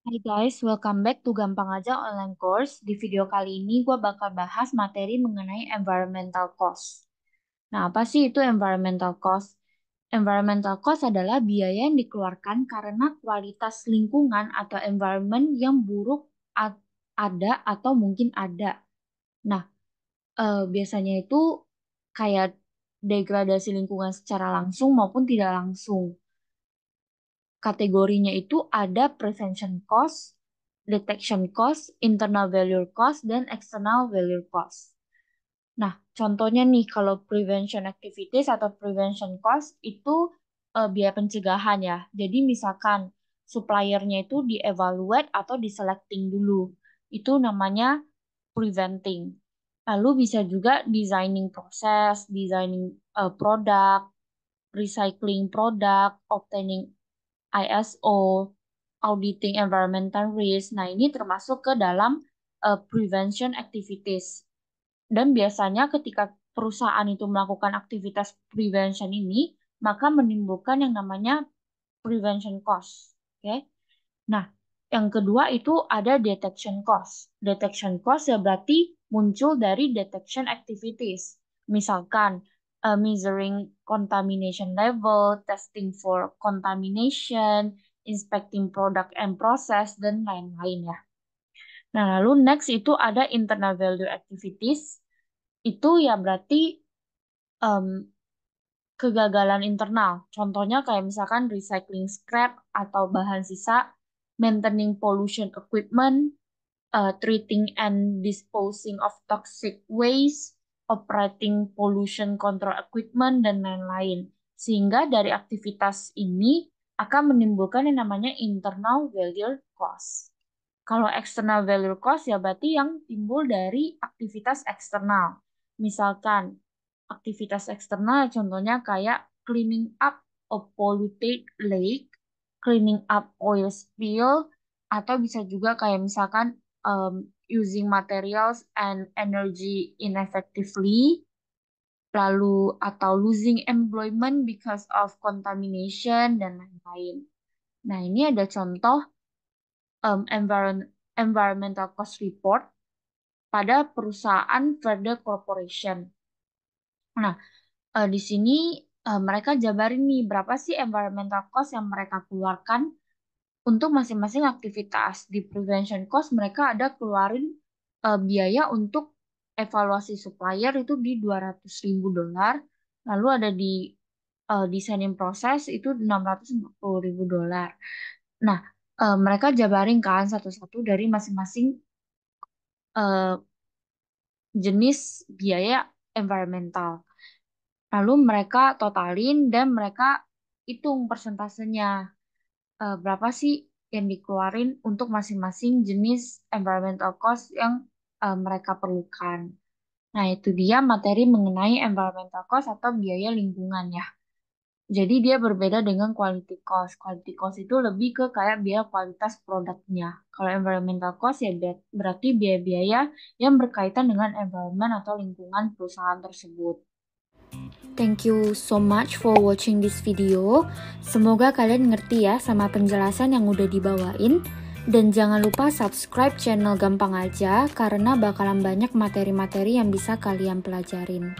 Hai guys, welcome back to Gampang Aja Online Course. Di video kali ini gue bakal bahas materi mengenai environmental cost. Nah, apa sih itu environmental cost? Environmental cost adalah biaya yang dikeluarkan karena kualitas lingkungan atau environment yang buruk ada atau mungkin ada. Nah, biasanya itu kayak degradasi lingkungan secara langsung maupun tidak langsung. Kategorinya itu ada prevention cost, detection cost, internal value cost, dan external value cost. Nah, contohnya nih kalau prevention activities atau prevention cost itu biaya pencegahan ya. Jadi misalkan suppliernya itu dievaluate atau diselecting dulu. Itu namanya preventing. Lalu bisa juga designing proses, designing produk, recycling produk, obtaining ISO, auditing environmental risk. Nah, ini termasuk ke dalam prevention activities. Dan biasanya ketika perusahaan itu melakukan aktivitas prevention ini, maka menimbulkan yang namanya prevention cost. Oke. Nah, yang kedua itu ada detection cost. Detection cost ya berarti muncul dari detection activities. Misalkan measuring contamination level, testing for contamination, inspecting product and process, dan lain-lain ya. Nah, lalu next itu ada internal value activities. Itu ya berarti em, kegagalan internal. Contohnya kayak misalkan recycling scrap atau bahan sisa, maintaining pollution equipment, treating and disposing of toxic waste, operating pollution control equipment, dan lain-lain. Sehingga dari aktivitas ini akan menimbulkan yang namanya internal value cost. Kalau external value cost ya berarti yang timbul dari aktivitas eksternal. Misalkan aktivitas eksternal contohnya kayak cleaning up a polluted lake, cleaning up oil spill, atau bisa juga kayak misalkan using materials and energy ineffectively, lalu atau losing employment because of contamination dan lain-lain. Nah, ini ada contoh environmental cost report pada perusahaan Verde Corporation. Nah, di sini mereka jabarin nih berapa sih environmental cost yang mereka keluarkan untuk masing-masing aktivitas. Di prevention cost mereka ada keluarin biaya untuk evaluasi supplier itu di $200.000. Lalu ada di designing proses itu $640.000. Nah, mereka jabarin kan satu-satu dari masing-masing eh, jenis biaya environmental. Lalu mereka totalin dan mereka hitung persentasenya. Berapa sih yang dikeluarin untuk masing-masing jenis environmental cost yang mereka perlukan. Nah, itu dia materi mengenai environmental cost atau biaya lingkungan ya. Jadi dia berbeda dengan quality cost. Quality cost itu lebih ke kayak biaya kualitas produknya. Kalau environmental cost ya berarti biaya-biaya yang berkaitan dengan environment atau lingkungan perusahaan tersebut. Thank you so much for watching this video. Semoga kalian ngerti ya sama penjelasan yang udah dibawain. Dan jangan lupa subscribe channel Gampang Aja karena bakalan banyak materi-materi yang bisa kalian pelajarin.